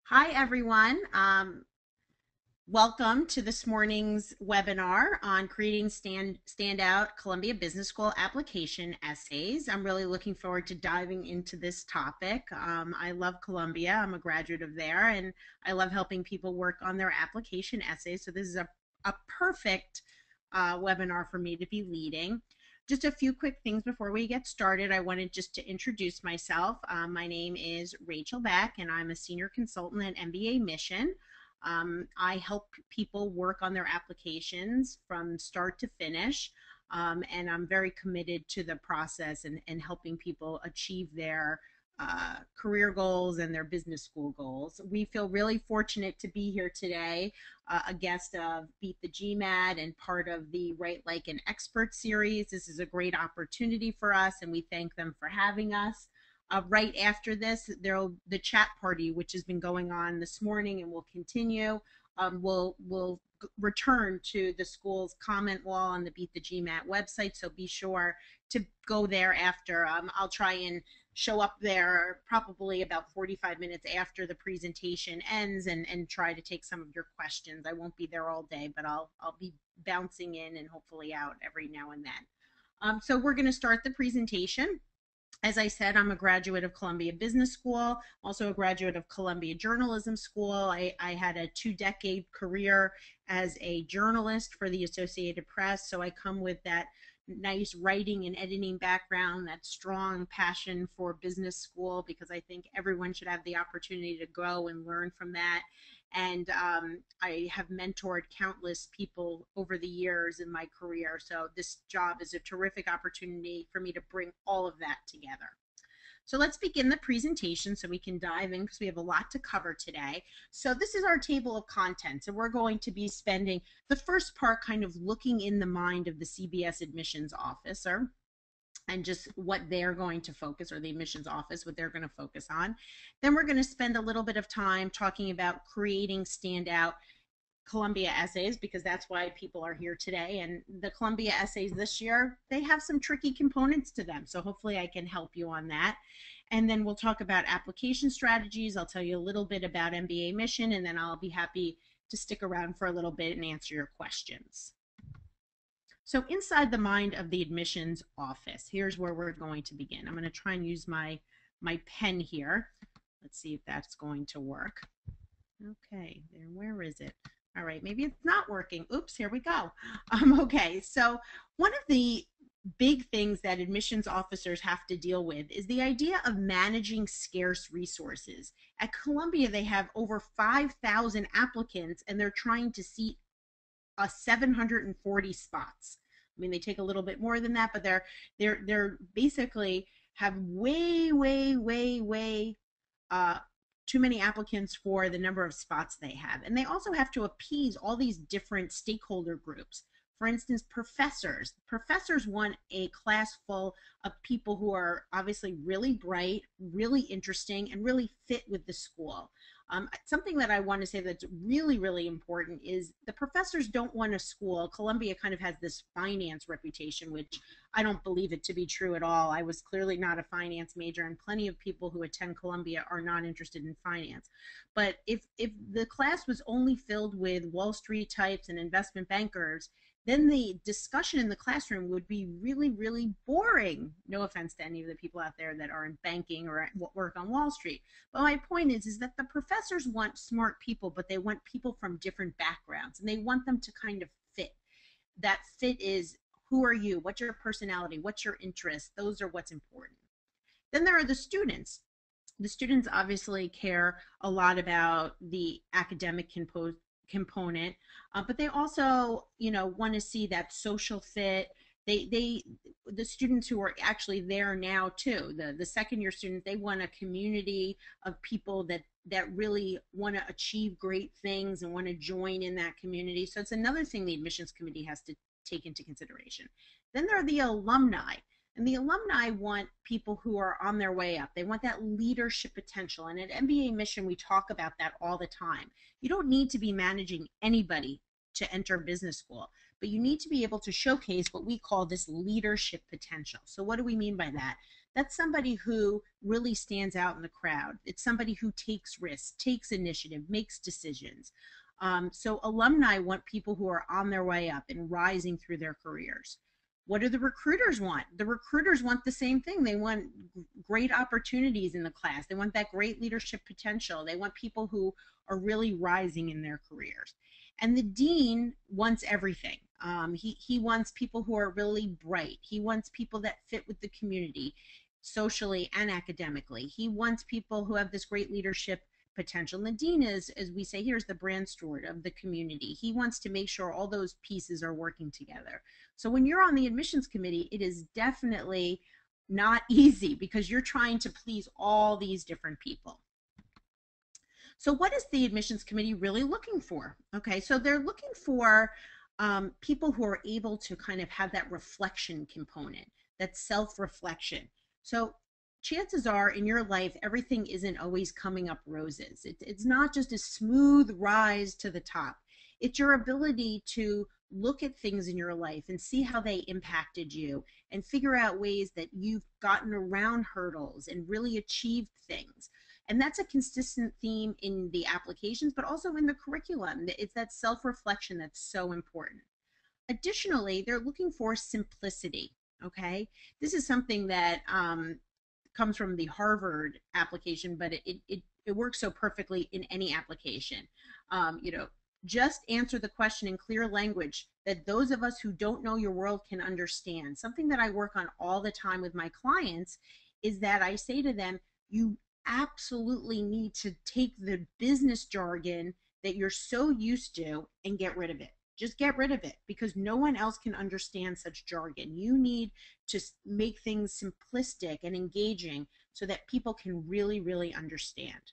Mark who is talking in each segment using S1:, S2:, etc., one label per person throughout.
S1: Hi, everyone. Welcome to this morning's webinar on creating standout Columbia Business School application essays. I'm really looking forward to diving into this topic. I love Columbia. I'm a graduate of there, and I love helping people work on their application essays. So this is a perfect webinar for me to be leading. Just a few quick things before we get started. I wanted just to introduce myself. My name is Rachel Beck, and I'm a senior consultant at mbaMission. I help people work on their applications from start to finish, and I'm very committed to the process and helping people achieve their career goals and their business school goals. We feel really fortunate to be here today, a guest of Beat the GMAT and part of the Write Like an Expert series. This is a great opportunity for us, and we thank them for having us. Right after this, there'll the chat party, which has been going on this morning and will continue. We'll return to the school's comment wall on the Beat the GMAT website, so be sure to go there after. I'll try and show up there probably about 45 minutes after the presentation ends and try to take some of your questions. I won't be there all day, but I'll be bouncing in and hopefully out every now and then. So we're going to start the presentation. As I said, I'm a graduate of Columbia Business School, also a graduate of Columbia Journalism School. I had a 2-decade career as a journalist for the Associated Press, so I come with that nice writing and editing background, that strong passion for business school, because I think everyone should have the opportunity to go and learn from that. And I have mentored countless people over the years in my career. So this job is a terrific opportunity for me to bring all of that together. So let's begin the presentation so we can dive in because we have a lot to cover today. So this is our table of contents, and we're going to be spending the first part kind of looking in the mind of the CBS admissions officer and just what they're going to focus, or the admissions office, what they're going to focus on. Then we're going to spend a little bit of time talking about creating standout Columbia essays, because that's why people are here today. And the Columbia essays this year, they have some tricky components to them. So hopefully I can help you on that. And then we'll talk about application strategies. I'll tell you a little bit about mbaMission, and then I'll be happy to stick around for a little bit and answer your questions. So inside the mind of the admissions office, here's where we're going to begin. I'm going to try and use my pen here. Let's see if that's going to work. Okay, then where is it? All right, maybe it's not working. Oops, here we go. Okay, so one of the big things that admissions officers have to deal with is the idea of managing scarce resources. At Columbia, they have over 5,000 applicants, and they're trying to seat 740 spots. I mean, they take a little bit more than that, but they're basically have way too many applicants for the number of spots they have. And they also have to appease all these different stakeholder groups. For instance, professors. Professors want a class full of people who are obviously really bright, really interesting, and really fit with the school. Something that I want to say that's really important is the professors don't want a school. Columbia kind of has this finance reputation, which I don't believe it to be true at all. I was clearly not a finance major, and plenty of people who attend Columbia are not interested in finance. But if the class was only filled with Wall Street types and investment bankers, then the discussion in the classroom would be really boring. No offense to any of the people out there that are in banking or work on Wall Street. But my point is that the professors want smart people, but they want people from different backgrounds, and they want them to kind of fit. That fit is, who are you? What's your personality? What's your interest? Those are what's important. Then there are the students. The students obviously care a lot about the academic component, but they also, want to see that social fit. The students who are actually there now too, the second year students, they want a community of people that really want to achieve great things and want to join in that community. So it's another thing the admissions committee has to take into consideration. Then there are the alumni. And the alumni want people who are on their way up. They want that leadership potential. And at mbaMission, we talk about that all the time. You don't need to be managing anybody to enter business school, but you need to be able to showcase what we call this leadership potential. So what do we mean by that? That's somebody who really stands out in the crowd. It's somebody who takes risks, takes initiative, makes decisions. So alumni want people who are on their way up and rising through their careers. What do the recruiters want? The recruiters want the same thing. They want great opportunities in the class. They want that great leadership potential. They want people who are really rising in their careers. And the dean wants everything. He wants people who are really bright. He wants people that fit with the community socially and academically. He wants people who have this great leadership potential. And the dean is, as we say here, is the brand steward of the community. He wants to make sure all those pieces are working together. So when you're on the admissions committee, it is definitely not easy because you're trying to please all these different people. So what is the admissions committee really looking for? Okay, so they're looking for people who are able to kind of have that reflection component, that self-reflection. So chances are in your life, everything isn't always coming up roses. It's not just a smooth rise to the top. It's your ability to look at things in your life and see how they impacted you and figure out ways that you've gotten around hurdles and really achieved things. And that's a consistent theme in the applications, but also in the curriculum. It's that self-reflection that's so important. Additionally, they're looking for simplicity, okay? This is something that comes from the Harvard application, but it works so perfectly in any application. Just answer the question in clear language that those of us who don't know your world can understand. Something that I work on all the time with my clients is that I say to them, you absolutely need to take the business jargon that you're so used to and get rid of it. Just get rid of it because no one else can understand such jargon. You need to make things simplistic and engaging so that people can really, really understand.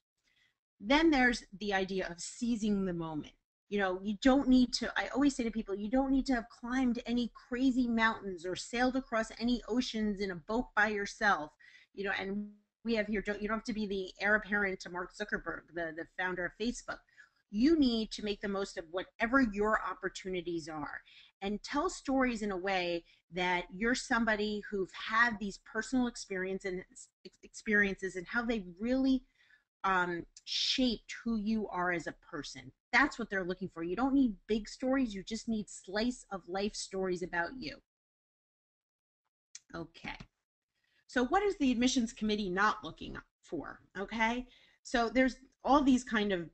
S1: Then there's the idea of seizing the moment. You don't need to, I always say to people, you don't need to have climbed any crazy mountains or sailed across any oceans in a boat by yourself, and we have here, you don't have to be the heir apparent to Mark Zuckerberg, the founder of Facebook. You need to make the most of whatever your opportunities are and tell stories in a way that you're somebody who've had these personal experiences and how they really shaped who you are as a person. That's what they're looking for. You don't need big stories. You just need slice of life stories about you. Okay. So what is the admissions committee not looking for? Okay. So there's all these kind of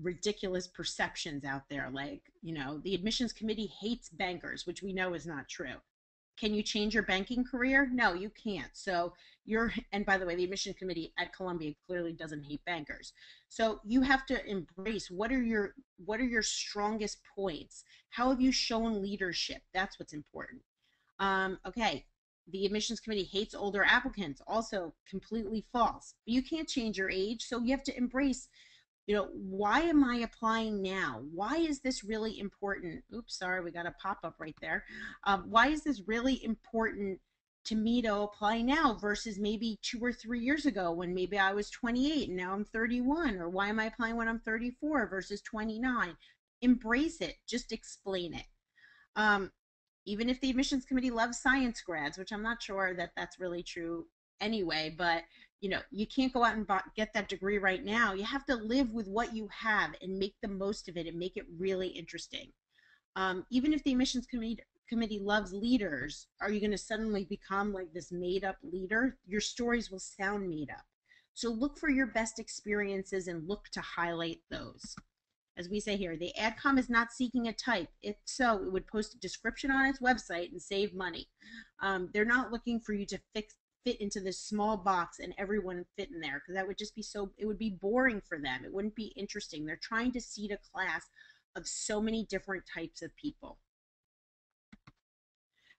S1: ridiculous perceptions out there, like, the admissions committee hates bankers, which we know is not true. Can you change your banking career? No, you can't. So and by the way, the admission committee at Columbia clearly doesn't hate bankers. So you have to embrace what are your strongest points? How have you shown leadership? That's what's important. Okay. The admissions committee hates older applicants. Also completely false. But you can't change your age. So you have to embrace, why am I applying now? Why is this really important? Oops, sorry, we got a pop-up right there. Why is this really important to me to apply now versus maybe 2 or 3 years ago when maybe I was 28 and now I'm 31? Or why am I applying when I'm 34 versus 29? Embrace it. Just explain it. Even if the admissions committee loves science grads, which I'm not sure that that's really true anyway, but you can't go out and get that degree right now. You have to live with what you have and make the most of it and make it really interesting. Even if the admissions committee loves leaders, are you going to suddenly become like this made up leader? Your stories will sound made up. So look for your best experiences and look to highlight those. As we say here, the AdCom is not seeking a type. If so, it would post a description on its website and save money. They're not looking for you to fit into this small box and everyone fit in there, because that would just be it would be boring for them. It wouldn't be interesting. They're trying to seed a class of so many different types of people.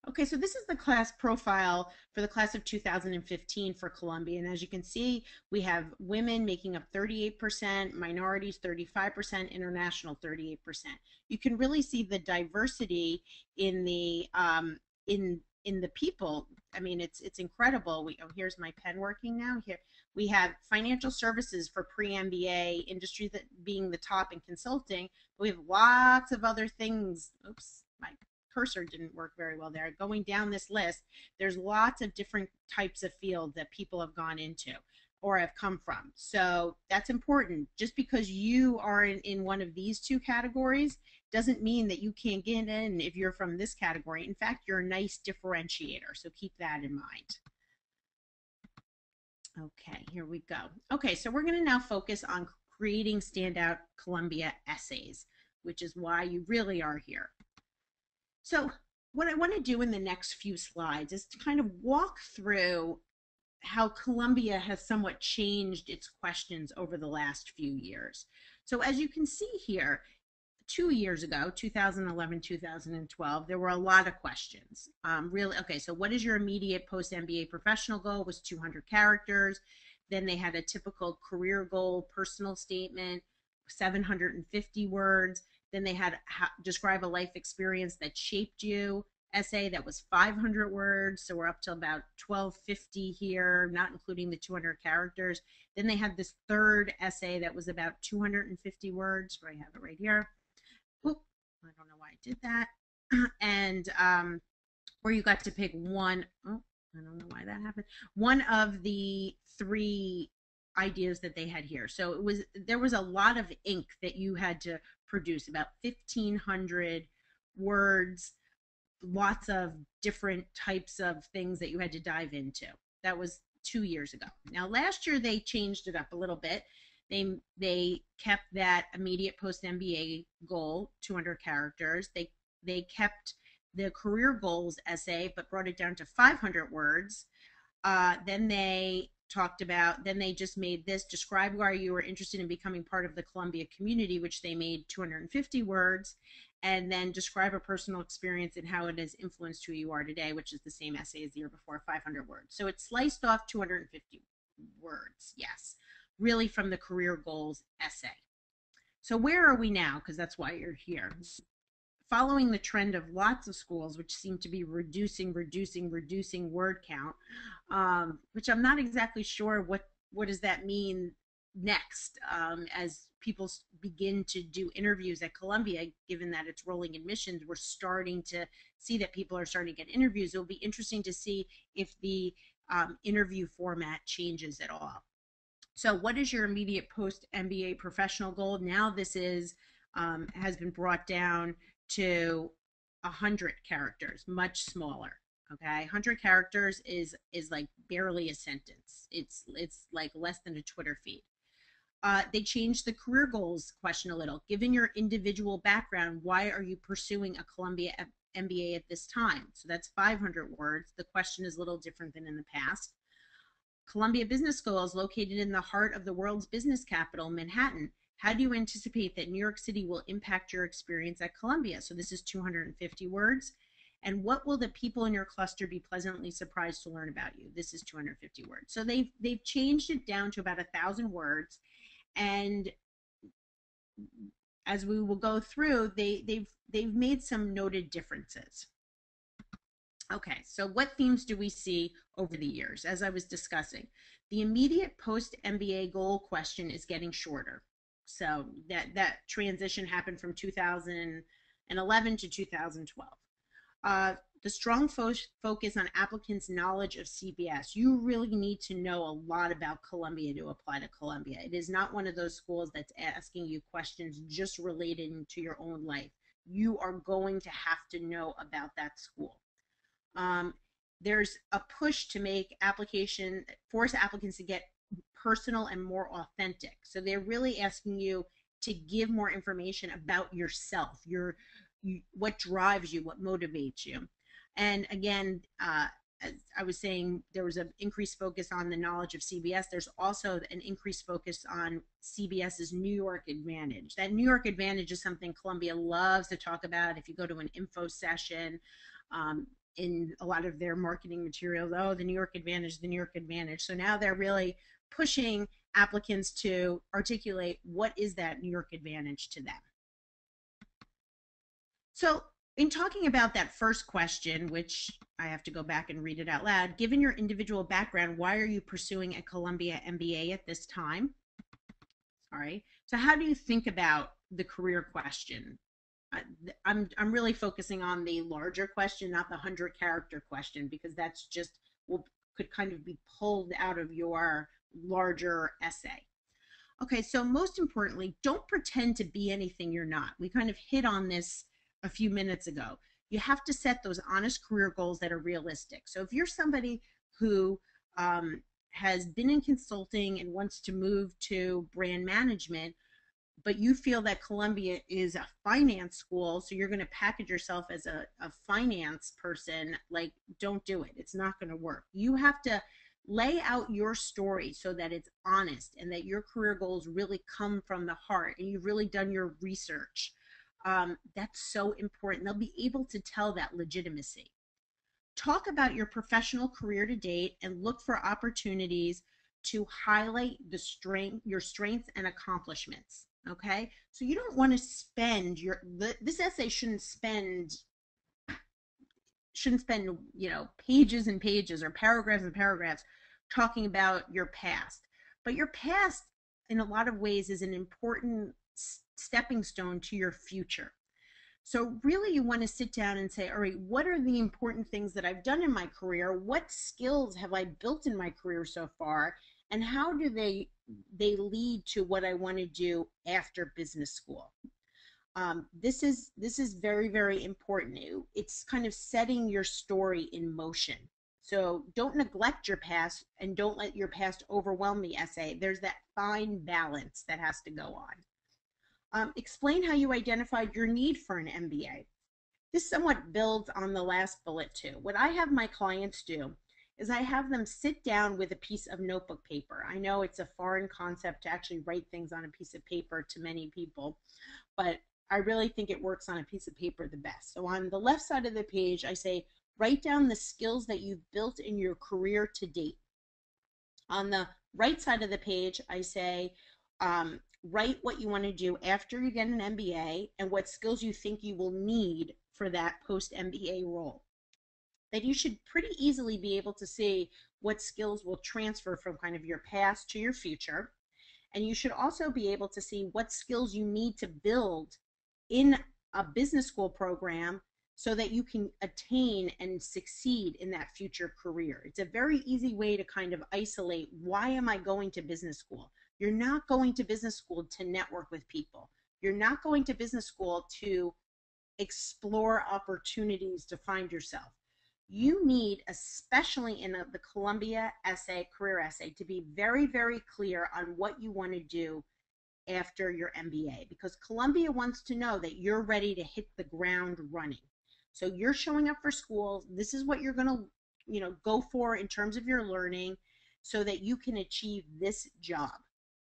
S1: Okay, so this is the class profile for the class of 2015 for Columbia. And as you can see, we have women making up 38%, minorities 35%, international 38%. You can really see the diversity in the in the people. I mean, it's incredible. Here's my pen working now. Here we have financial services for pre-MBA, industry that being the top in consulting. But we have lots of other things. Oops, my cursor didn't work very well there. Going down this list, there's lots of different types of fields that people have gone into or have come from. So that's important. Just because you are in one of these two categories doesn't mean that you can't get in if you're from this category. In fact, you're a nice differentiator. So keep that in mind. Okay, here we go. Okay, so we're going to now focus on creating standout Columbia essays, which is why you really are here. So what I want to do in the next few slides is to kind of walk through how Columbia has somewhat changed its questions over the last few years. So as you can see here, 2 years ago, 2011, 2012, there were a lot of questions. Really, okay, so what is your immediate post-MBA professional goal? Was 200 characters. Then they had a typical career goal, personal statement, 750 words. Then they had describe a life experience that shaped you, essay that was 500 words. So we're up to about 1250 here, not including the 200 characters. Then they had this third essay that was about 250 words. I have it right here. Oop, I don't know why I did that. And where you got to pick one. Oh, I don't know why that happened. One of the three ideas that they had here. So there was a lot of ink that you had to produce, about 1,500 words, lots of different types of things that you had to dive into. That was 2 years ago. Now last year they changed it up a little bit. They kept that immediate post MBA goal, 200 characters. They kept the career goals essay, but brought it down to 500 words. Then they just made this, describe why you were interested in becoming part of the Columbia community, which they made 250 words. And then describe a personal experience and how it has influenced who you are today, which is the same essay as the year before, 500 words. So it sliced off 250 words, yes, really from the career goals essay. So where are we now? Because that's why you're here. Following the trend of lots of schools, which seem to be reducing word count, which I'm not exactly sure what does that mean next, as people begin to do interviews at Columbia. Given that it's rolling admissions, we're starting to see that people are starting to get interviews. It'll be interesting to see if the interview format changes at all. So what is your immediate post MBA professional goal? Now this is has been brought down to 100 characters, much smaller. Okay, 100 characters is like barely a sentence. It's like less than a Twitter feed. They changed the career goals question a little. Given your individual background, why are you pursuing a Columbia MBA at this time? So that's 500 words. The question is a little different than in the past. Columbia Business School is located in the heart of the world's business capital, Manhattan. How do you anticipate that New York City will impact your experience at Columbia? So this is 250 words. And what will the people in your cluster be pleasantly surprised to learn about you? This is 250 words. So they've changed it down to about 1,000 words. And as we will go through, they've made some noted differences. Okay, so what themes do we see over the years? As I was discussing, the immediate post-MBA goal question is getting shorter. So that transition happened from 2011 to 2012. The strong focus on applicants' knowledge of CBS. You really need to know a lot about Columbia to apply to Columbia. It is not one of those schools that's asking you questions just related to your own life. You are going to have to know about that school. There's a push to force applicants to get personal and more authentic. So they're really asking you to give more information about yourself, what drives you, what motivates you. And again, as I was saying, there was an increased focus on the knowledge of CBS. There's also an increased focus on CBS's New York advantage. That New York advantage is something Columbia loves to talk about. If you go to an info session, in a lot of their marketing materials, oh, the New York advantage, the New York advantage. So now they're really pushing applicants to articulate what is that New York advantage to them. So in talking about that first question, which I have to go back and read it out loud, given your individual background, why are you pursuing a Columbia MBA at this time? Sorry. So how do you think about the career question? I'm really focusing on the larger question, not the 100-character question, because that's just will could kind of be pulled out of your larger essay. Okay, so most importantly, don't pretend to be anything you're not. We kind of hit on this a few minutes ago. You have to set those honest career goals that are realistic. So if you're somebody who has been in consulting and wants to move to brand management, but you feel that Columbia is a finance school, so you're going to package yourself as a finance person, like, don't do it. It's not going to work. You have to lay out your story so that it's honest and that your career goals really come from the heart and you've really done your research. That's so important. They'll be able to tell that legitimacy. Talk about your professional career to date and look for opportunities to highlight your strengths and accomplishments. Okay, so you don't want to spend this essay shouldn't spend pages and pages or paragraphs and paragraphs talking about your past, but your past in a lot of ways is an important stepping stone to your future. So really you want to sit down and say, all right, what are the important things that I've done in my career? What skills have I built in my career so far? And how do they lead to what I want to do after business school? This is very, very important. It's kind of setting your story in motion. So don't neglect your past and don't let your past overwhelm the essay. There's that fine balance that has to go on. Explain how you identified your need for an MBA. This somewhat builds on the last bullet too. What I have my clients do is I have them sit down with a piece of notebook paper. I know it's a foreign concept to actually write things on a piece of paper to many people, but I really think it works on a piece of paper the best. So on the left side of the page, I say, write down the skills that you've built in your career to date. On the right side of the page, I say, write what you want to do after you get an MBA and what skills you think you will need for that post-MBA role. That you should pretty easily be able to see what skills will transfer from kind of your past to your future. And you should also be able to see what skills you need to build in a business school program so that you can attain and succeed in that future career. It's a very easy way to kind of isolate, why am I going to business school? You're not going to business school to network with people. You're not going to business school to explore opportunities to find yourself. You need, especially in the Columbia essay, career essay, to be very, very clear on what you want to do after your MBA, because Columbia wants to know that you're ready to hit the ground running. So you're showing up for school. This is what you're going to, go for in terms of your learning so that you can achieve this job.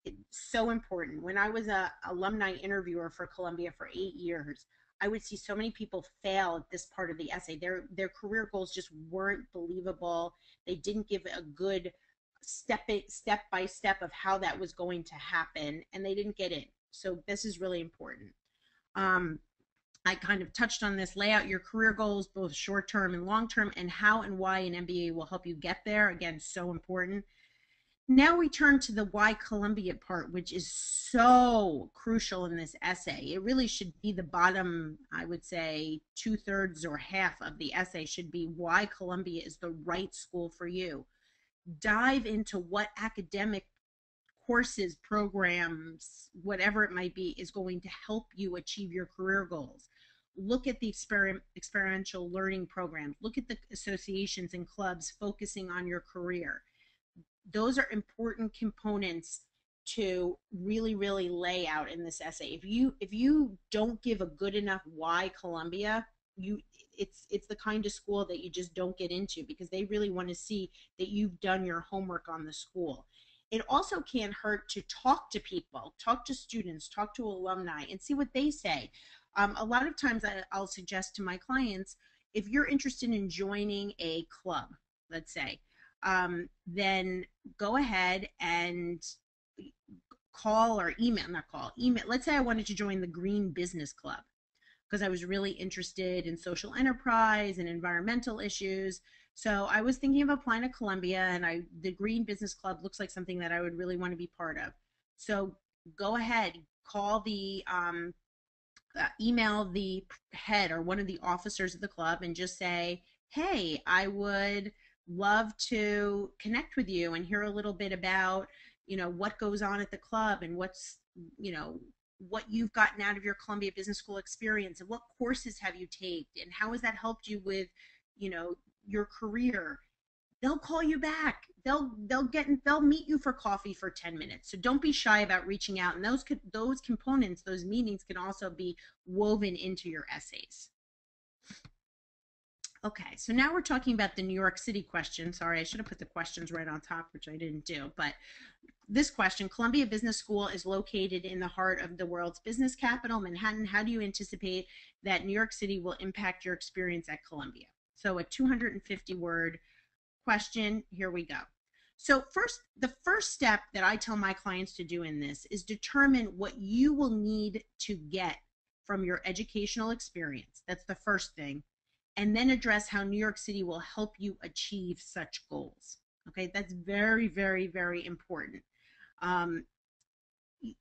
S1: It's so important. When I was a alumni interviewer for Columbia for 8 years, I would see so many people fail at this part of the essay. Their career goals just weren't believable. They didn't give a good step by step of how that was going to happen, and they didn't get in. So this is really important. I kind of touched on this. Lay out your career goals, both short term and long term, and how and why an MBA will help you get there. Again, so important. Now we turn to the why Columbia part, which is so crucial in this essay. It really should be the bottom, I would say, 2/3 or half of the essay should be why Columbia is the right school for you. Dive into what academic courses, programs, whatever it might be, is going to help you achieve your career goals. Look at the experiential learning programs. Look at the associations and clubs focusing on your career. Those are important components to really, really lay out in this essay. If you don't give a good enough why Columbia, it's the kind of school that you just don't get into, because they really want to see that you've done your homework on the school. It also can't hurt to talk to people, talk to students, talk to alumni, and see what they say. A lot of times I'll suggest to my clients, if you're interested in joining a club, let's say, then go ahead and call or email, not call, email. Let's say I wanted to join the Green Business Club because I was really interested in social enterprise and environmental issues. So I was thinking of applying to Columbia, and the Green Business Club looks like something that I would really want to be part of. So go ahead, call the email the head or one of the officers of the club and just say, hey, I would love to connect with you and hear a little bit about, what goes on at the club and you know, what you've gotten out of your Columbia Business School experience and what courses have you taken and how has that helped you with, your career. They'll call you back. They'll meet you for coffee for 10 minutes. So don't be shy about reaching out. And those components, those meetings can also be woven into your essays. Okay, so now we're talking about the New York City question. Sorry, I should have put the questions right on top, which I didn't do. But this question, Columbia Business School is located in the heart of the world's business capital, Manhattan. How do you anticipate that New York City will impact your experience at Columbia? So a 250 word question. Here we go. So the first step that I tell my clients to do in this is determine what you will need to get from your educational experience. That's the first thing. And then address how New York City will help you achieve such goals. Okay, that's very, very, very important.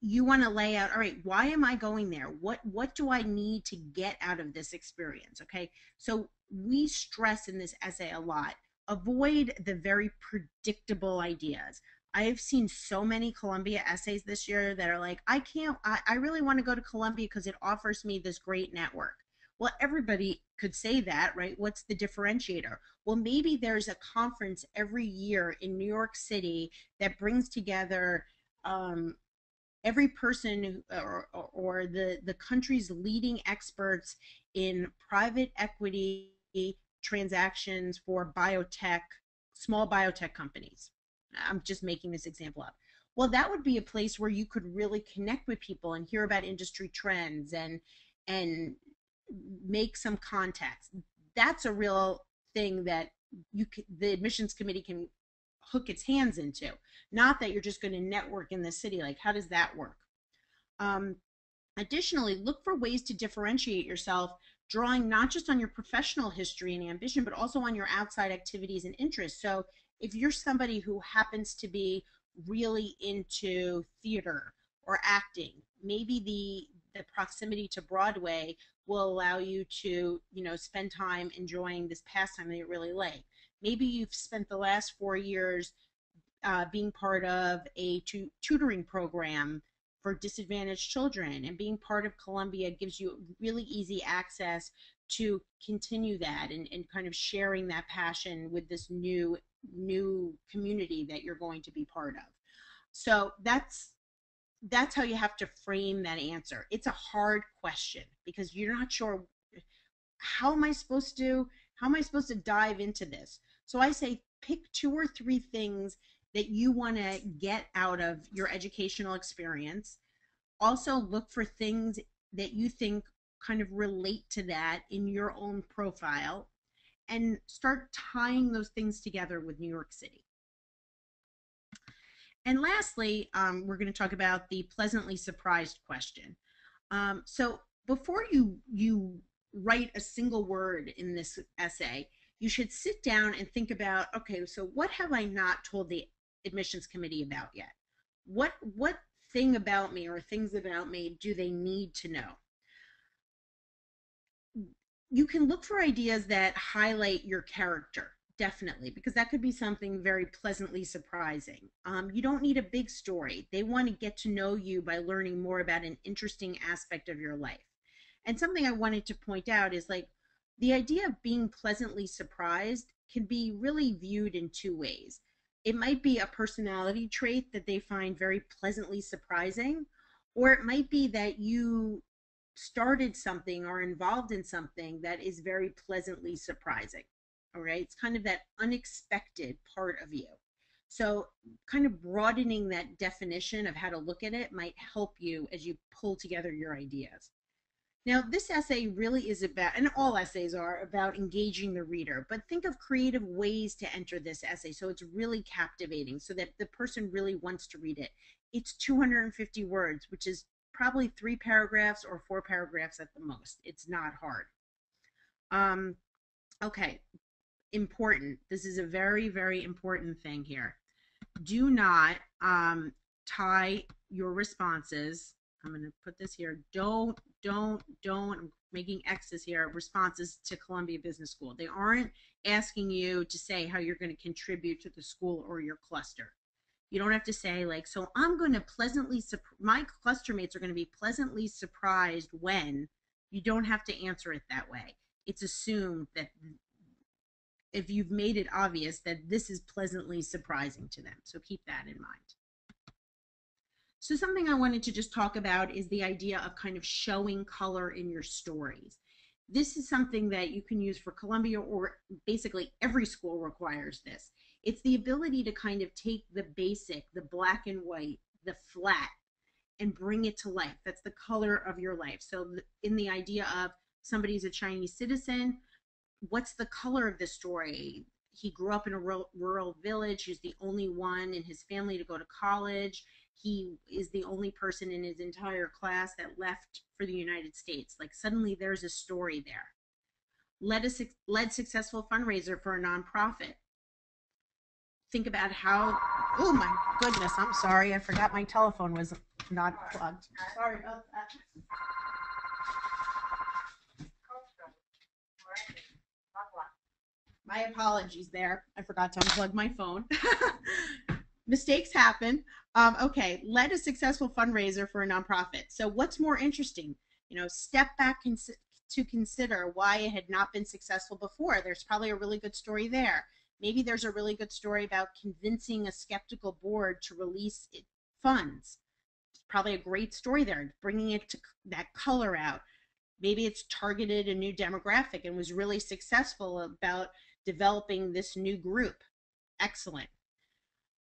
S1: You want to lay out, all right, why am I going there? What do I need to get out of this experience? Okay, so we stress in this essay a lot, avoid the very predictable ideas. I've seen so many Columbia essays this year that are like, I really want to go to Columbia because it offers me this great network. Well, everybody could say that, right? What's the differentiator? Well, maybe there's a conference every year in New York City that brings together every person or the country's leading experts in private equity transactions for biotech, small biotech companies. I'm just making this example up. Well, that would be a place where you could really connect with people and hear about industry trends and make some contacts. That's a real thing that the admissions committee can hook its hands into. Not that you're just going to network in the city. Like, how does that work? Additionally, look for ways to differentiate yourself, drawing not just on your professional history and ambition, but also on your outside activities and interests. So if you're somebody who happens to be really into theater or acting, maybe the proximity to Broadway will allow you to, spend time enjoying this pastime that you really like. Maybe you've spent the last 4 years being part of a tutoring program for disadvantaged children, and being part of Columbia gives you really easy access to continue that and kind of sharing that passion with this new community that you're going to be part of. So that's how you have to frame that answer. It's a hard question because you're not sure how am I supposed to dive into this. So I say pick 2 or 3 things that you want to get out of your educational experience. Also look for things that you think kind of relate to that in your own profile and start tying those things together with New York City. And lastly, we're going to talk about the pleasantly surprised question. So before you write a single word in this essay, you should sit down and think about, okay, so what have I not told the admissions committee about yet? What thing about me or things about me do they need to know? You can look for ideas that highlight your character, definitely, because that could be something very pleasantly surprising. You don't need a big story. They want to get to know you by learning more about an interesting aspect of your life. And something I wanted to point out is like the idea of being pleasantly surprised can be really viewed in 2 ways. It might be a personality trait that they find very pleasantly surprising, or it might be that you started something or involved in something that is very pleasantly surprising. All right. It's kind of that unexpected part of you. So, kind of broadening that definition of how to look at it might help you as you pull together your ideas. Now, this essay really is about, and all essays are about engaging the reader, but think of creative ways to enter this essay so it's really captivating, so that the person really wants to read it. It's 250 words, which is probably 3 paragraphs or 4 paragraphs at the most. It's not hard. Okay, important. This is a very, very important thing here. Do not tie your responses I'm going to put this here. I'm making X's here, responses to Columbia Business School. They aren't asking you to say how you're going to contribute to the school or your cluster. You don't have to say like, so I'm going to my cluster mates are going to be pleasantly surprised when. You don't have to answer it that way. It's assumed that if you've made it obvious that this is pleasantly surprising to them. So keep that in mind. So something I wanted to just talk about is the idea of kind of showing color in your stories. This is something that you can use for Columbia, or basically every school requires this. It's the ability to kind of take the basic, the black and white, the flat, and bring it to life. That's the color of your life. So in the idea of somebody's a Chinese citizen, what's the color of this story? He grew up in a rural village. He's the only one in his family to go to college. He is the only person in his entire class that left for the United States. Like suddenly there's a story there. Led successful fundraiser for a nonprofit. Think about how, oh my goodness, I'm sorry. I forgot my telephone was not plugged. Sorry about that. My apologies there. I forgot to unplug my phone. Mistakes happen. Okay, led a successful fundraiser for a nonprofit. So what's more interesting? Step back to consider why it had not been successful before. There's probably a really good story there. Maybe there's a really good story about convincing a skeptical board to release funds. It's probably a great story there, bringing it to that color out. Maybe it's targeted a new demographic and was really successful about developing this new group. Excellent.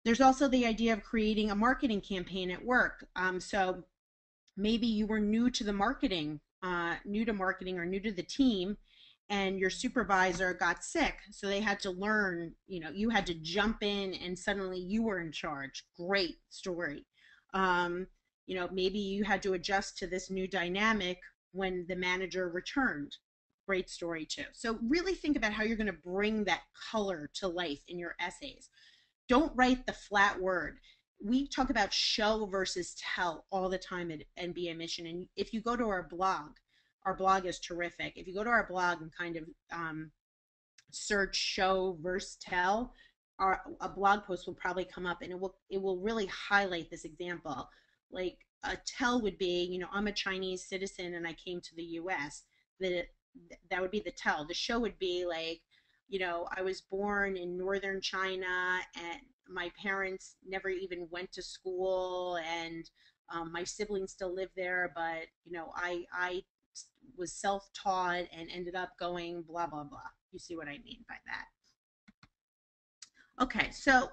S1: There's also the idea of creating a marketing campaign at work. So maybe you were new to marketing or new to the team, and your supervisor got sick. So they had to learn, you had to jump in and suddenly you were in charge. Great story. Maybe you had to adjust to this new dynamic when the manager returned. Great story too. So really think about how you're going to bring that color to life in your essays. Don't write the flat word. We talk about show versus tell all the time at mbaMission. And if you go to our blog is terrific. If you go to our blog and kind of search show versus tell, a blog post will probably come up, and it will really highlight this example. Like a tell would be, I'm a Chinese citizen and I came to the US. That would be the tell. The show would be like, I was born in northern China and my parents never even went to school, and my siblings still live there, but I was self-taught and ended up going blah blah blah. You see what I mean by that? Okay, so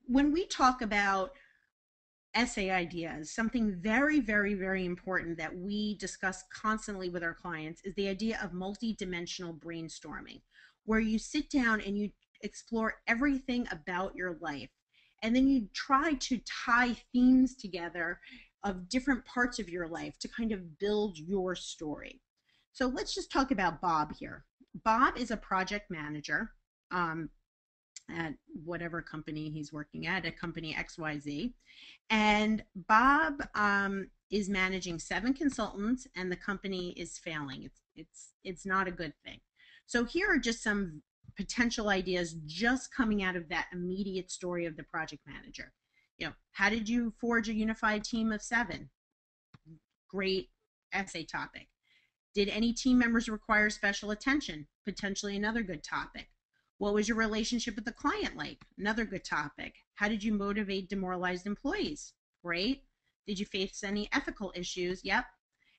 S1: when we talk about essay ideas, something very, very, very important that we discuss constantly with our clients is the idea of multi-dimensional brainstorming, where you sit down and you explore everything about your life, and then you try to tie themes together of different parts of your life to kind of build your story. So let's just talk about Bob here. Bob is a project manager at whatever company he's working at company XYZ. And Bob is managing 7 consultants, and the company is failing. It's not a good thing. So here are just some potential ideas just coming out of that immediate story of the project manager. How did you forge a unified team of 7? Great essay topic. Did any team members require special attention? Potentially another good topic. What was your relationship with the client like? Another good topic. How did you motivate demoralized employees? Great. Did you face any ethical issues? Yep.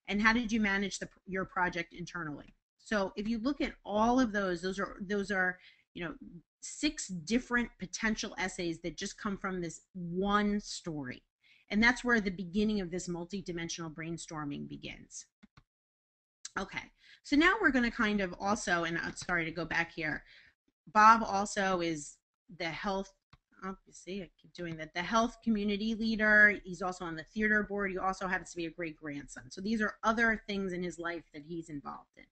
S1: And how did you manage your project internally? So if you look at all of those are 6 different potential essays that just come from this one story. And that's where the beginning of this multi-dimensional brainstorming begins. Okay, so now we're going to kind of also, and I'm sorry to go back here, Bob also is the health, obviously I keep doing that, the health community leader. He's also on the theater board. He also happens to be a great grandson. So these are other things in his life that he's involved in.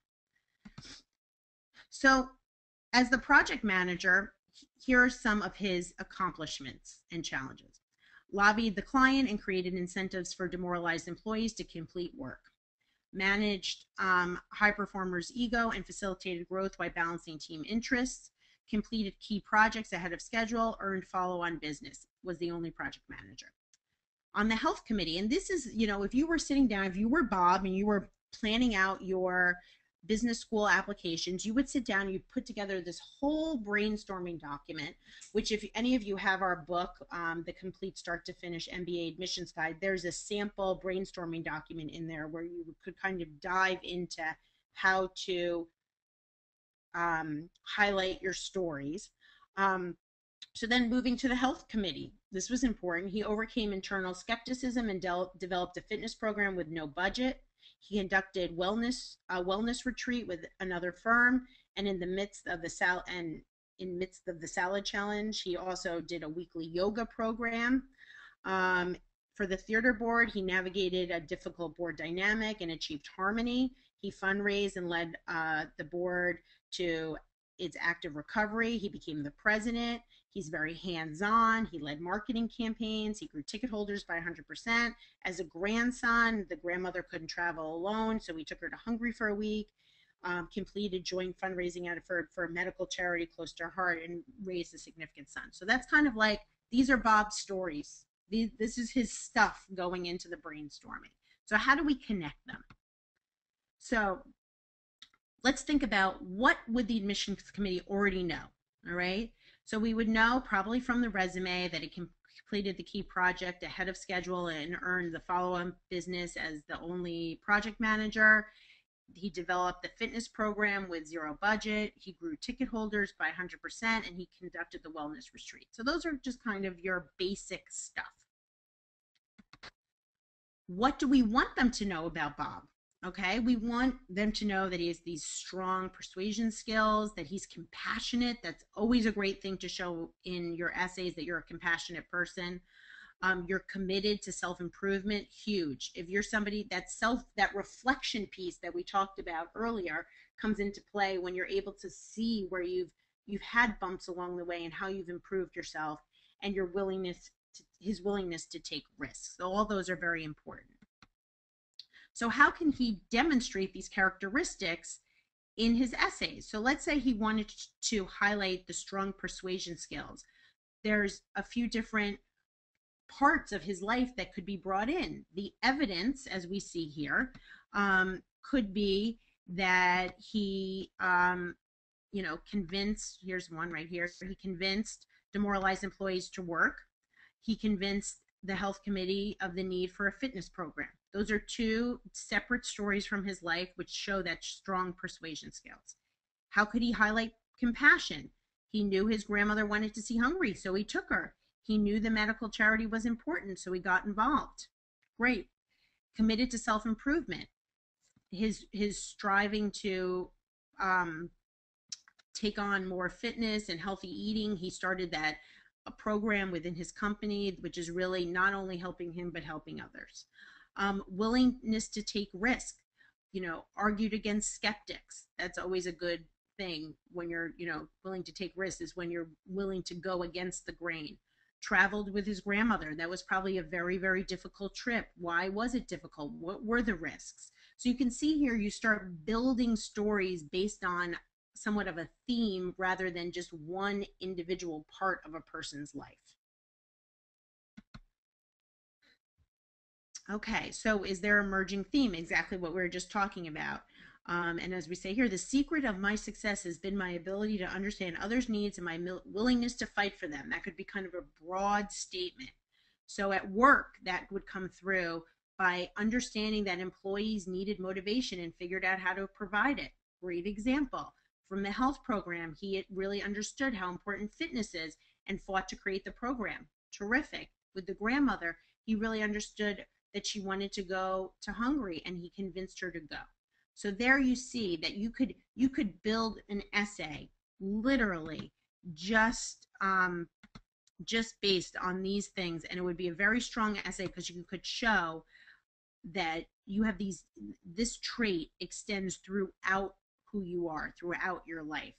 S1: So as the project manager, here are some of his accomplishments and challenges. lobbied the client and created incentives for demoralized employees to complete work, managed high performers' ego and facilitated growth by balancing team interests, completed key projects ahead of schedule, earned follow-on business, was the only project manager. On the health committee, and this is, if you were sitting down, if you were Bob and you were planning out your business school applications, you would sit down and you'd put together this whole brainstorming document, which if any of you have our book, The Complete Start to Finish MBA Admissions Guide, there's a sample brainstorming document in there where you could kind of dive into how to highlight your stories. So then moving to the health committee, this was important. He overcame internal skepticism and developed a fitness program with no budget. He conducted a wellness retreat with another firm, and in the midst of the salad challenge, he also did a weekly yoga program. For the theater board, he navigated a difficult board dynamic and achieved harmony. He fundraised and led the board to its active recovery. He became the president. He's very hands-on. He led marketing campaigns. He grew ticket holders by 100%. As a grandson, the grandmother couldn't travel alone, so he took her to Hungary for a week, completed joint fundraising for a medical charity close to her heart, and raised a significant son. So that's kind of like, these are Bob's stories. This is his stuff going into the brainstorming. So how do we connect them? So let's think about, what would the admissions committee already know? All right. So we would know probably from the resume that he completed the key project ahead of schedule and earned the follow-on business as the only project manager. He developed the fitness program with zero budget. He grew ticket holders by 100%, and he conducted the wellness retreat. So those are just kind of your basic stuff. What do we want them to know about Bob? Okay, we want them to know that he has these strong persuasion skills, that he's compassionate. That's always a great thing to show in your essays, that you're a compassionate person. You're committed to self-improvement, huge. If you're somebody that reflection piece that we talked about earlier comes into play when you're able to see where you've had bumps along the way and how you've improved yourself, and your his willingness to take risks. So all those are very important. So how can he demonstrate these characteristics in his essays? So let's say he wanted to highlight the strong persuasion skills. There's a few different parts of his life that could be brought in. The evidence, as we see here, could be that he, convinced, here's one right here, he convinced demoralized employees to work. He convinced the health committee of the need for a fitness program. Those are two separate stories from his life which show that strong persuasion skills. How could he highlight compassion? He knew his grandmother wanted to see Hungary, so he took her. He knew the medical charity was important, so he got involved. Great. Committed to self-improvement. His striving to take on more fitness and healthy eating. He started a program within his company, which is really not only helping him, but helping others. Willingness to take risk, argued against skeptics. That's always a good thing when you're, willing to take risks, is when you're willing to go against the grain. Traveled with his grandmother. That was probably a very, very difficult trip. Why was it difficult? What were the risks? So you can see here, you start building stories based on somewhat of a theme rather than just one individual part of a person's life. Okay, so is there emerging theme? Exactly what we were just talking about. And as we say here, the secret of my success has been my ability to understand others' needs and my willingness to fight for them. That could be kind of a broad statement. So at work, that would come through by understanding that employees needed motivation and figured out how to provide it. Great example. From the health program, he really understood how important fitness is and fought to create the program. Terrific. With the grandmother, he really understood that she wanted to go to Hungary, and he convinced her to go. So there you see that you could build an essay literally just based on these things, and it would be a very strong essay because you could show that you have this trait extends throughout who you are, throughout your life.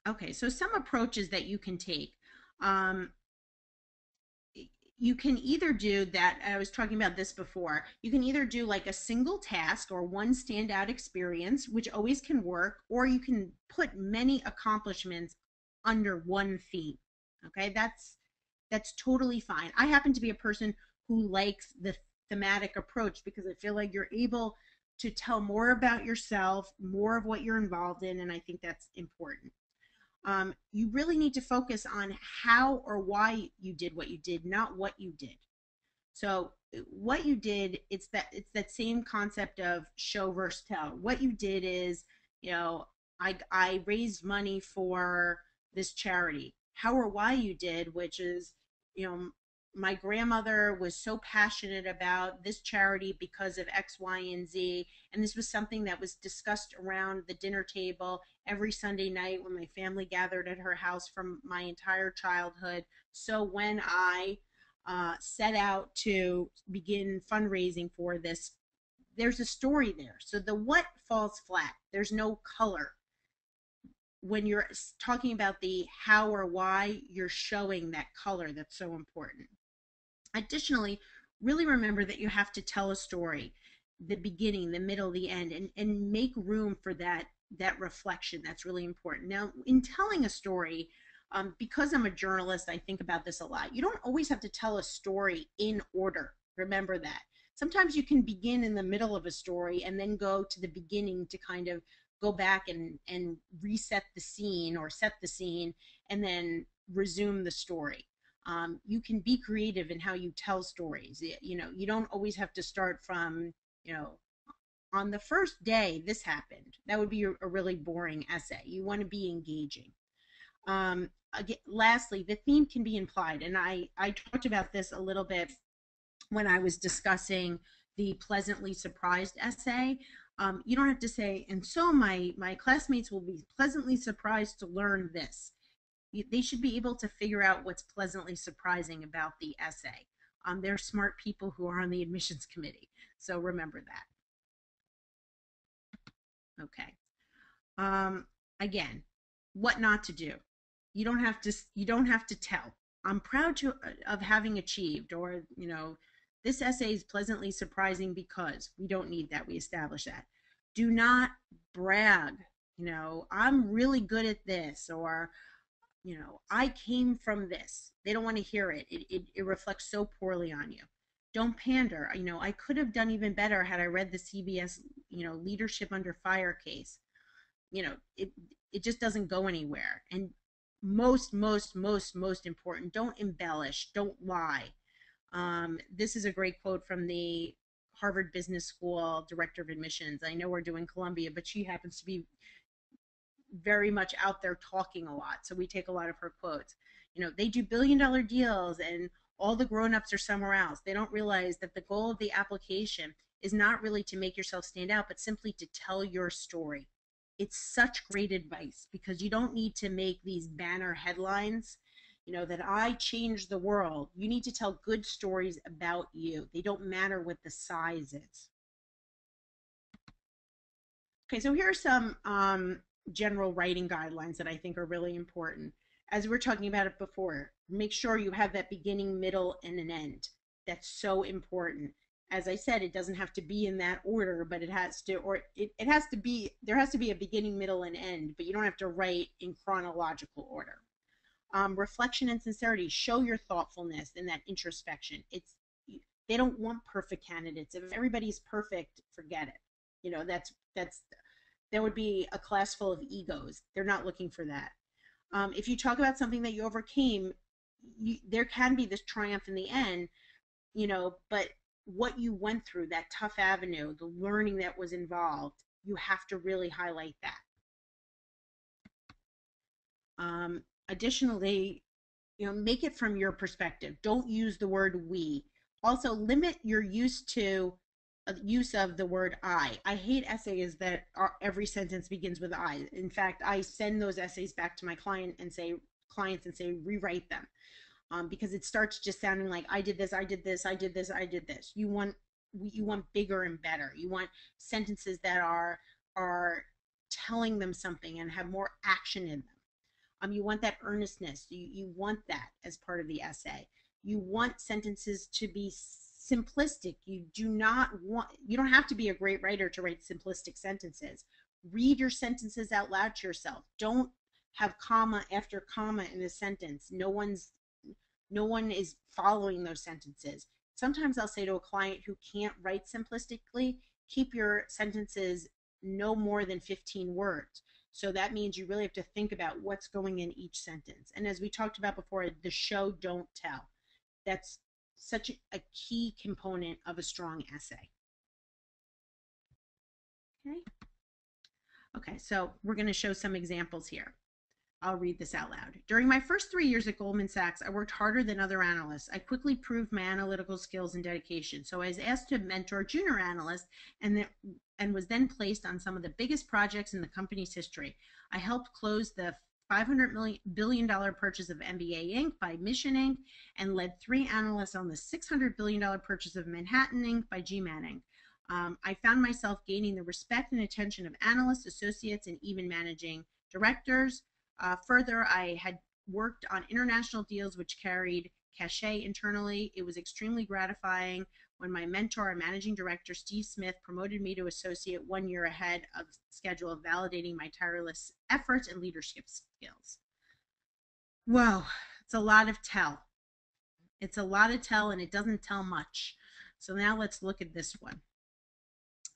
S1: Okay, so some approaches that you can take. Um, you can either do that. I was talking about this before. You can either do like a single task or one standout experience, which always can work, or you can put many accomplishments under one theme. Okay, that's totally fine. I happen to be a person who likes the thematic approach because I feel like you're able to tell more about yourself, more of what you're involved in, and I think that's important. You really need to focus on how or why you did what you did, not what you did. So what you did, it's that same concept of show versus tell. What you did is, you know, I raised money for this charity. How or why you did, which is, you know, my grandmother was so passionate about this charity because of X, Y, and Z. And this was something that was discussed around the dinner table every Sunday night when my family gathered at her house from my entire childhood. So when I set out to begin fundraising for this, there's a story there. So the what falls flat. There's no color. When you're talking about the how or why, you're showing that color that's so important. Additionally, really remember that you have to tell a story, the beginning, the middle, the end, and make room for that reflection. That's really important. Now, in telling a story, because I'm a journalist, I think about this a lot. You don't always have to tell a story in order. Remember that. Sometimes you can begin in the middle of a story and then go to the beginning to kind of go back and reset the scene or set the scene and then resume the story. You can be creative in how you tell stories. You don't always have to start from, you know, on the first day this happened. That would be a really boring essay. You want to be engaging. Again, lastly, the theme can be implied, and I talked about this a little bit when I was discussing the pleasantly surprised essay. You don't have to say, and so my classmates will be pleasantly surprised to learn this. They should be able to figure out what's pleasantly surprising about the essay. They're smart people who are on the admissions committee, so remember that. Okay. Um, Again, what not to do. You don't have to tell. I'm proud of having achieved, or this essay is pleasantly surprising because we don't need that. We establish that. Do not brag. I'm really good at this, or I came from this. They don't want to hear it. It reflects so poorly on you. Don't pander. I could have done even better had I read the CBS, leadership under fire case. It just doesn't go anywhere. And most important, don't embellish, don't lie. This is a great quote from the Harvard Business School director of admissions. I know we're doing Columbia, but she happens to be very much out there talking a lot. So we take a lot of her quotes. They do billion-dollar deals and all the grown-ups are somewhere else. They don't realize that the goal of the application is not really to make yourself stand out, but simply to tell your story. It's such great advice because you don't need to make these banner headlines, that I changed the world. You need to tell good stories about you. They don't matter what the size is. Okay, so here are some general writing guidelines that I think are really important. As we were talking about it before, make sure you have that beginning, middle, and an end. That's so important. As I said, it doesn't have to be in that order, but it has to, or it has to be, there has to be a beginning, middle, and end, but you don't have to write in chronological order. Reflection and sincerity, show your thoughtfulness and that introspection. They don't want perfect candidates. If everybody's perfect, forget it. That's there would be a class full of egos. They're not looking for that. If you talk about something that you overcame, there can be this triumph in the end, but what you went through, that tough avenue, the learning that was involved, you have to really highlight that. Additionally, make it from your perspective. Don't use the word we. Also, limit your use of the word I. I hate essays that every sentence begins with I. In fact, I send those essays back to my clients and say rewrite them, because it starts just sounding like I did this, I did this, I did this, I did this. You want bigger and better. You want sentences that are telling them something and have more action in them. You want that earnestness. You want that as part of the essay. You want sentences to be simplistic. You don't have to be a great writer to write simplistic sentences. Read your sentences out loud to yourself. Don't have comma after comma in a sentence. No one is following those sentences. Sometimes I'll say to a client who can't write simplistically, keep your sentences no more than 15 words. So that means you really have to think about what's going in each sentence. And as we talked about before, the show, don't tell. That's such a key component of a strong essay. Okay. Okay, so we're going to show some examples here. I'll read this out loud. During my first 3 years at Goldman Sachs, I worked harder than other analysts. I quickly proved my analytical skills and dedication. So I was asked to mentor junior analysts and was then placed on some of the biggest projects in the company's history. I helped close the $500 billion purchase of MBA Inc. by Mission Inc. and led 3 analysts on the $600 billion purchase of Manhattan Inc. by GMAT Inc. I found myself gaining the respect and attention of analysts, associates, and even managing directors. Further, I had worked on international deals which carried cachet internally. It was extremely gratifying when my mentor and managing director, Steve Smith, promoted me to associate 1 year ahead of schedule, of validating my tireless efforts and leadership skills. Whoa, it's a lot of tell. It's a lot of tell, and it doesn't tell much. So now let's look at this one.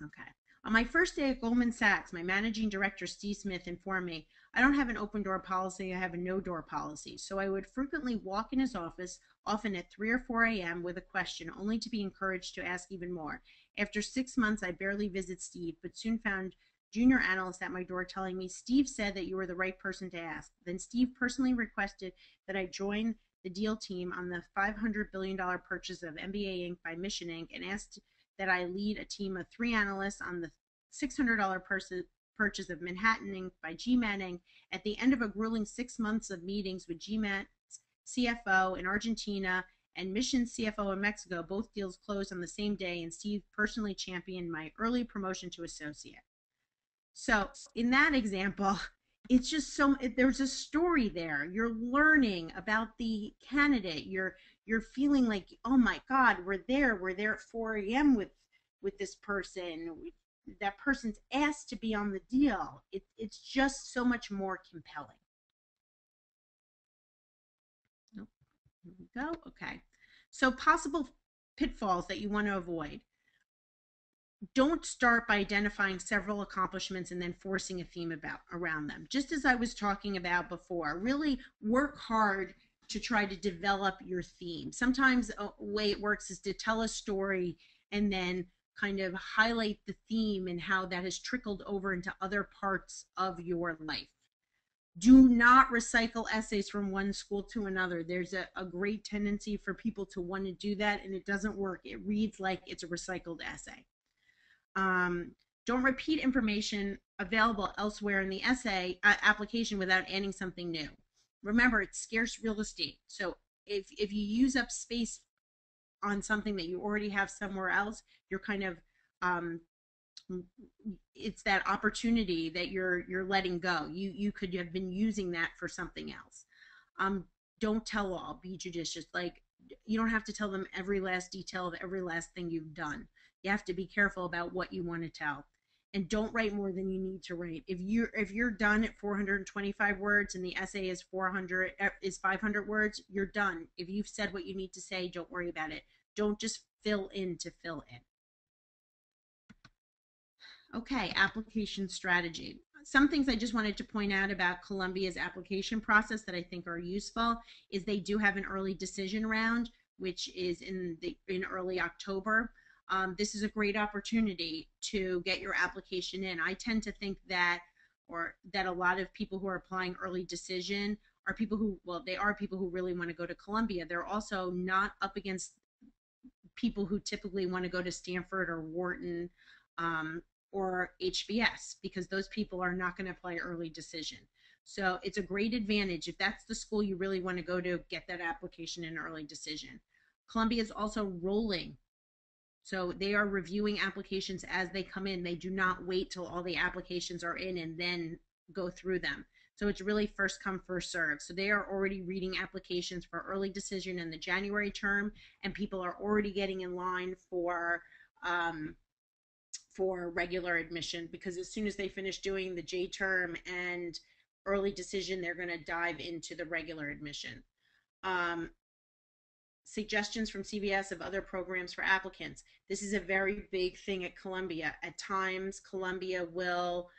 S1: Okay. On my first day at Goldman Sachs, my managing director, Steve Smith, informed me, I don't have an open door policy, I have a no door policy. So I would frequently walk in his office, often at 3 or 4 a.m. with a question, only to be encouraged to ask even more. After 6 months, I barely visit Steve, but soon found junior analysts at my door telling me, Steve said that you were the right person to ask. Then Steve personally requested that I join the deal team on the $500 billion purchase of MBA Inc. by Mission Inc. and asked that I lead a team of 3 analysts on the $600 purchase of Manhattan Inc. by GMAT Inc. At the end of a grueling 6 months of meetings with GMAT's CFO in Argentina and Mission's CFO in Mexico, both deals closed on the same day, and Steve personally championed my early promotion to associate. So in that example, it's just there's a story there. You're learning about the candidate. You're feeling like, oh my God, we're there at 4 a.m. with this person. That person's asked to be on the deal. It's just so much more compelling. Nope. Here we go. Okay. So possible pitfalls that you want to avoid. Don't start by identifying several accomplishments and then forcing a theme around them. Just as I was talking about before, really work hard to try to develop your theme. Sometimes a way it works is to tell a story and then kind of highlight the theme and how that has trickled over into other parts of your life. Do not recycle essays from one school to another. There's a great tendency for people to want to do that, and it doesn't work. It reads like it's a recycled essay. Don't repeat information available elsewhere in the essay application without adding something new. Remember, it's scarce real estate. So if you use up space on something that you already have somewhere else, you're kind of it's that opportunity that you're letting go. You could have been using that for something else. Don't tell all. Be judicious. Like, you don't have to tell them every last detail of every last thing you've done. You have to be careful about what you want to tell, and don't write more than you need to write. If you're done at 425 words and the essay is 500 words, you're done. If you've said what you need to say, don't worry about it. Don't just fill in to fill in. Okay, application strategy. Some things I just wanted to point out about Columbia's application process that I think are useful is they do have an early decision round, which is in early October. This is a great opportunity to get your application in. I tend to think that a lot of people who are applying early decision are people who, well, they are people who really want to go to Columbia. They're also not up against people who typically want to go to Stanford or Wharton or HBS, because those people are not going to apply early decision. So it's a great advantage. If that's the school you really want to go to, get that application in early decision. Columbia is also rolling. So they are reviewing applications as they come in. They do not wait till all the applications are in and then go through them. So it's really first come, first serve. So they are already reading applications for early decision in the January term, and people are already getting in line um, for regular admission, because as soon as they finish doing the J term and early decision, they're going to dive into the regular admission. Um, Suggestions from CVS of other programs for applicants. This is a very big thing at Columbia. At times, Columbia will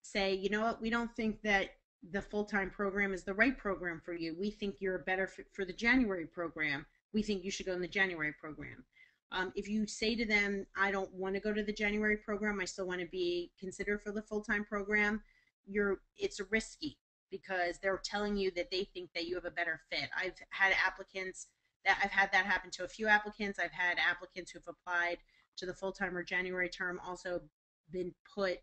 S1: say, you know what, we don't think that the full-time program is the right program for you. We think you're a better fit for the January program. We think you should go in the January program. If you say to them, I don't want to go to the January program, I still want to be considered for the full-time program, it's risky, because they're telling you that they think that you have a better fit. I've had that happen to a few applicants. I've had applicants who've applied to the full-time or January term also been put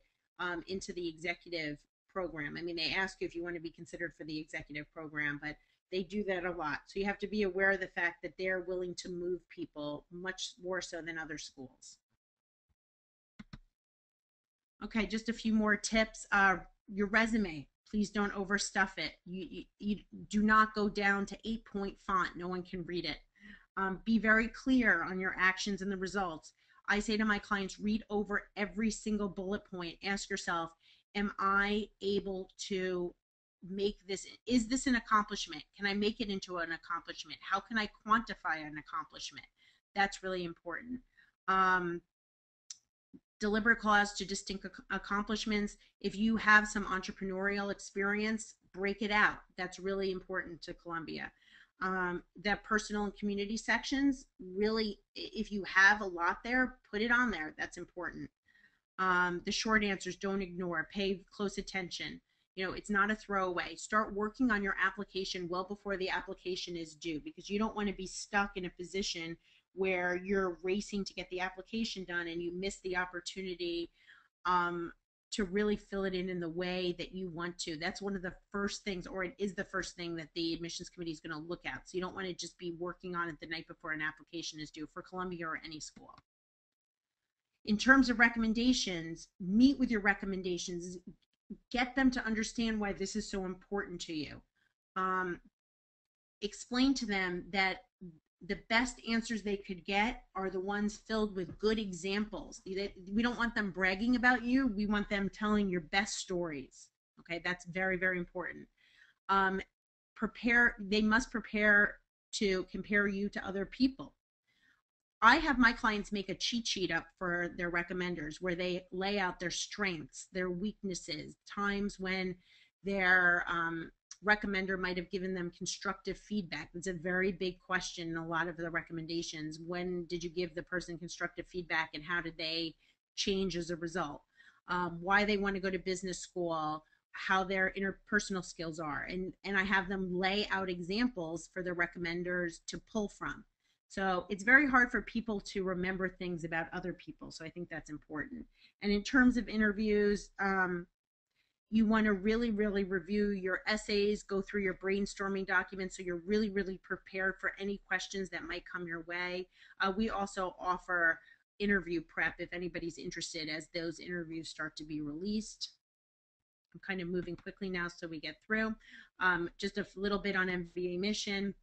S1: into the executive program. I mean, they ask you if you want to be considered for the executive program, but they do that a lot. So you have to be aware of the fact that they're willing to move people much more so than other schools. Okay, just a few more tips. Your resume, please don't overstuff it. You do not go down to 8-point font. No one can read it. Be very clear on your actions and the results. I say to my clients, read over every single bullet point. Ask yourself, am I able to make this? Is this an accomplishment? Can I make it into an accomplishment? How can I quantify an accomplishment? That's really important. Deliberate cause to distinct accomplishments. If you have some entrepreneurial experience, break it out. That's really important to Columbia. That personal and community sections, really, if you have a lot there, put it on there. That's important. The short answers, don't ignore, pay close attention. It's not a throwaway. Start working on your application well before the application is due, because you don't want to be stuck in a position where you're racing to get the application done and you miss the opportunity to really fill it in the way that you want to. That's one of the first things, or it is the first thing that the admissions committee is going to look at. So you don't want to just be working on it the night before an application is due for Columbia or any school. In terms of recommendations, meet with your recommendations. Get them to understand why this is so important to you. Explain to them that the best answers they could get are the ones filled with good examples. We don't want them bragging about you. We want them telling your best stories. Okay, that's very, very important. They must prepare to compare you to other people. I have my clients make a cheat sheet up for their recommenders where they lay out their strengths, their weaknesses, times when their recommender might have given them constructive feedback. It's a very big question in a lot of the recommendations. When did you give the person constructive feedback, and how did they change as a result? Why they want to go to business school, how their interpersonal skills are. And I have them lay out examples for the recommenders to pull from. So it's very hard for people to remember things about other people. So I think that's important. And in terms of interviews, you want to really, really review your essays, go through your brainstorming documents so you're really, really prepared for any questions that might come your way. We also offer interview prep if anybody's interested as those interviews start to be released. I'm kind of moving quickly now so we get through. Just a little bit on mbaMission,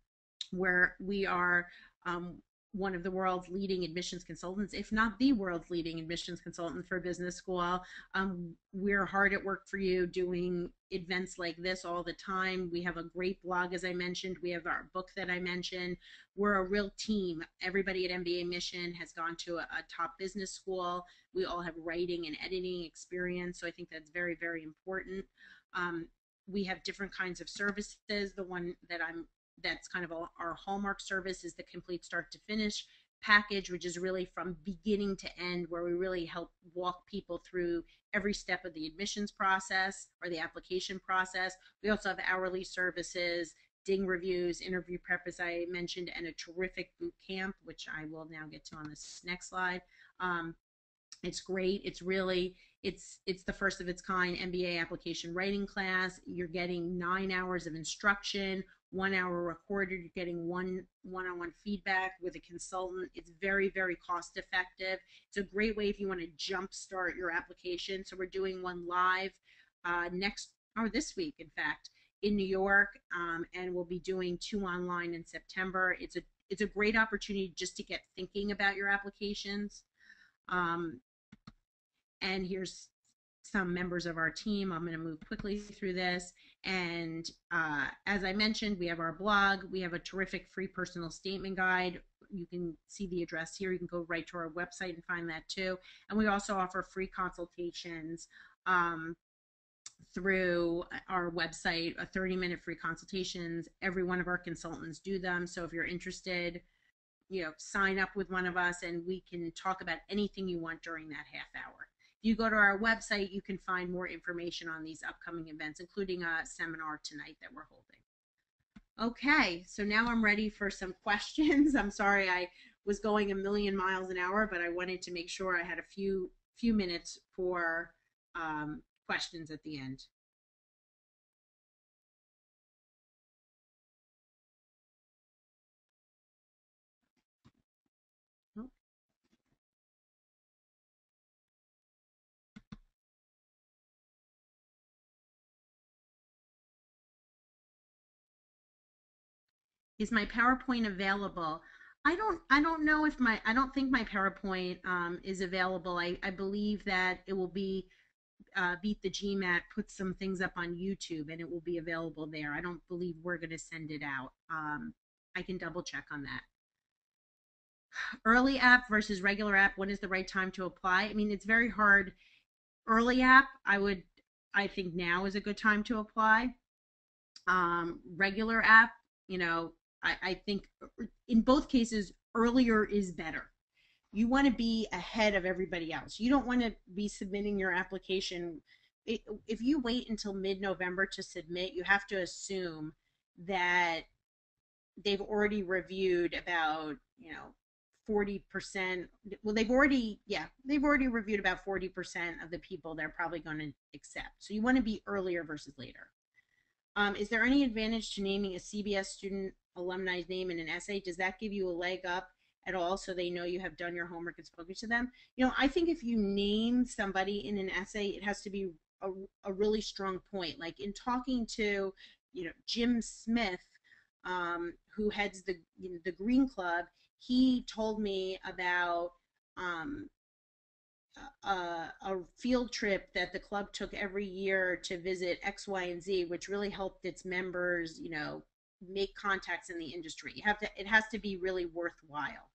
S1: where we are one of the world's leading admissions consultants, if not the world's leading admissions consultant for business school. We're hard at work for you doing events like this all the time. We have a great blog, as I mentioned. We have our book that I mentioned. We're a real team. Everybody at mbaMission has gone to a top business school. We all have writing and editing experience, so I think that's very, very important. We have different kinds of services. The one that's kind of our hallmark service is the complete start to finish package, which is really from beginning to end, where we really help walk people through every step of the admissions process or the application process. We also have hourly services, DING reviews, interview prep, as I mentioned, and a terrific boot camp, which I will now get to on this next slide. It's great. It's the first of its kind MBA application writing class. You're getting 9 hours of instruction, 1 hour recorded. You're getting one-on-one feedback with a consultant. It's very, very cost effective. It's a great way if you want to jumpstart your application. So we're doing one live next or this week, in fact, in New York, and we'll be doing 2 online in September. It's a great opportunity just to get thinking about your applications. Um, and here's some members of our team. I'm going to move quickly through this. And as I mentioned, we have our blog. We have a terrific free personal statement guide. You can see the address here. You can go right to our website and find that too. And we also offer free consultations through our website, a 30-minute free consultations. Every one of our consultants do them. So if you're interested, sign up with one of us and we can talk about anything you want during that half hour. If you go to our website, you can find more information on these upcoming events, including a seminar tonight that we're holding. Okay, so now I'm ready for some questions. I'm sorry I was going a million miles an hour, but I wanted to make sure I had a few minutes for questions at the end. Oh. Is my PowerPoint available? I don't know if I don't think my PowerPoint is available. I believe that it will be Beat the GMAT, put some things up on YouTube and it will be available there. I don't believe we're going to send it out. I can double check on that. Early app versus regular app, when is the right time to apply? I mean, it's very hard. Early app, I think now is a good time to apply. Regular app, I think in both cases, earlier is better. You want to be ahead of everybody else. You don't want to be submitting your application. If you wait until mid-November to submit, you have to assume that they've already reviewed about 40%. Well, they've already reviewed about 40% of the people they're probably going to accept. So you want to be earlier versus later. Is there any advantage to naming a CBS student alumni's name in an essay? Does that give you a leg up at all so they know you have done your homework and spoken to them? I think if you name somebody in an essay, it has to be a really strong point. Like in talking to, Jim Smith, who heads the Green Club, he told me about a field trip that the club took every year to visit X, Y, and Z, which really helped its members, make contacts in the industry. It has to be really worthwhile.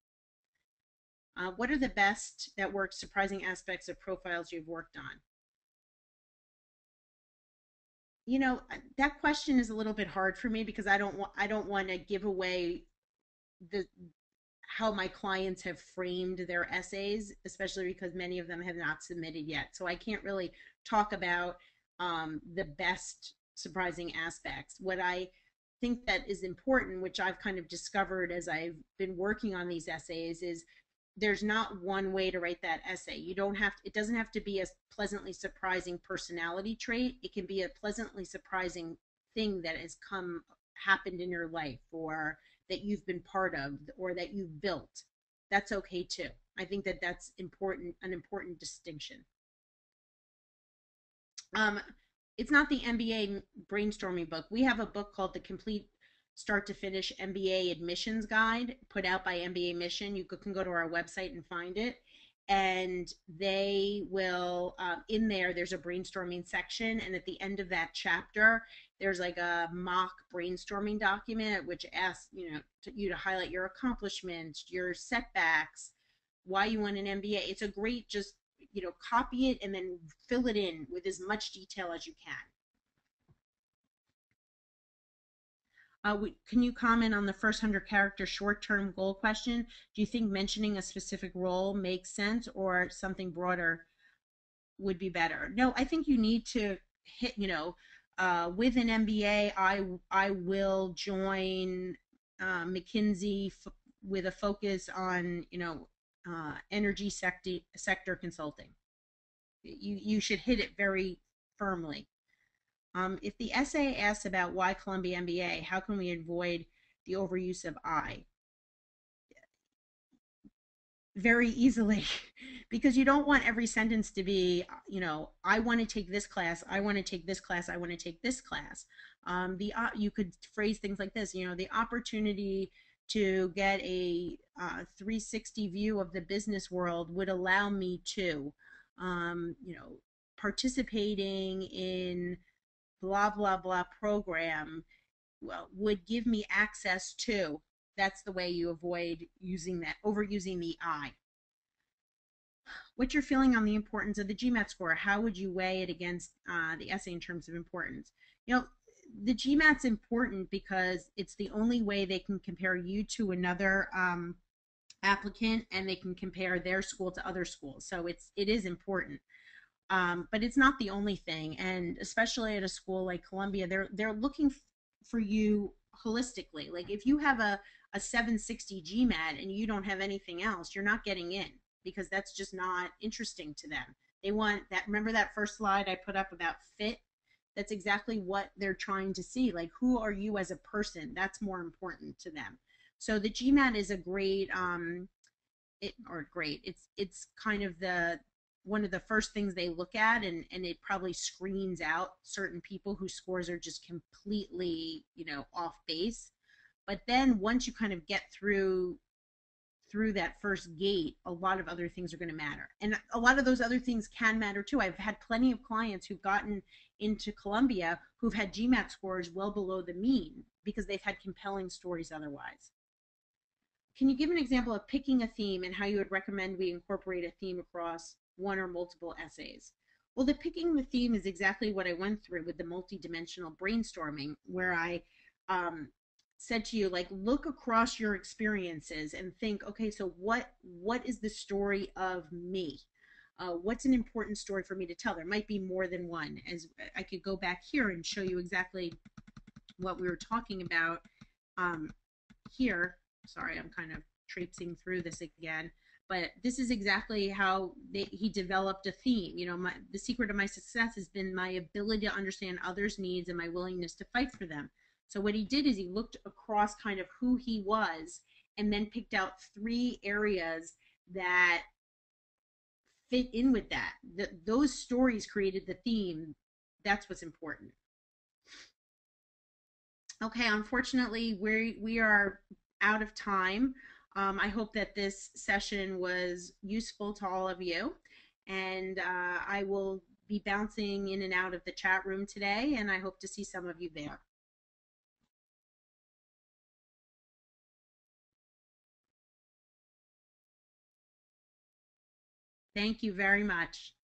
S1: What are the best that work surprising aspects of profiles you've worked on? That question is a little bit hard for me because I don't want to give away the how my clients have framed their essays, especially because many of them have not submitted yet. So I can't really talk about the best surprising aspects. What I think that is important, which I've kind of discovered as I've been working on these essays, is there's not one way to write that essay. It doesn't have to be a pleasantly surprising personality trait. It can be a pleasantly surprising thing that happened in your life, or that you've been part of, or that you've built. That's okay too. I think that that's an important distinction. It's not the MBA brainstorming book. We have a book called The Complete Start to Finish MBA Admissions Guide, put out by mbaMission. You can go to our website and find it. And they will, in there's a brainstorming section. And at the end of that chapter, there's like a mock brainstorming document, which asks, you to highlight your accomplishments, your setbacks, why you want an MBA. It's a great, just, copy it and then fill it in with as much detail as you can. Can you comment on the first 100-character short-term goal question? Do you think mentioning a specific role makes sense, or something broader would be better? No, I think you need to hit, with an MBA, I will join McKinsey with a focus on, energy sector consulting. You should hit it very firmly. If the essay asks about why Columbia MBA, how can we avoid the overuse of I? Very easily, because you don't want every sentence to be, I want to take this class, I want to take this class, I want to take this class. The You could phrase things like this, the opportunity to get a 360 view of the business world would allow me to, participating in blah blah blah program, well, would give me access to. That's the way you avoid using that, overusing the I. What's your feeling on the importance of the GMAT score? How would you weigh it against the essay in terms of importance? The GMAT's important because it's the only way they can compare you to another applicant, and they can compare their school to other schools. So it is important. But it's not the only thing, and especially at a school like Columbia, they're looking for you holistically. Like if you have a 760 GMAT and you don't have anything else, you're not getting in, because that's just not interesting to them. They want that. Remember that first slide I put up about fit? That's exactly what they're trying to see. Like, who are you as a person? That's more important to them. So the GMAT is a great it's kind of the one of the first things they look at, and it probably screens out certain people whose scores are just completely, off base. But then once you kind of get through that first gate, a lot of other things are going to matter. And a lot of those other things can matter too. I've had plenty of clients who've gotten into Columbia who've had GMAT scores well below the mean because they've had compelling stories otherwise. Can you give an example of picking a theme and how you would recommend we incorporate a theme across one or multiple essays? Well, the picking the theme is exactly what I went through with the multidimensional brainstorming, where I said to you, like, look across your experiences and think, okay, so what is the story of me? What's an important story for me to tell? There might be more than one. As I could go back here and show you exactly what we were talking about here. Sorry, I'm kind of traipsing through this again, but this is exactly how he developed a theme. The secret of my success has been my ability to understand others' needs and my willingness to fight for them. So what he did is he looked across kind of who he was and then picked out 3 areas that fit in with that. Those stories created the theme. That's what's important. Okay, unfortunately, we are out of time. I hope that this session was useful to all of you, and I will be bouncing in and out of the chat room today, and I hope to see some of you there. Thank you very much.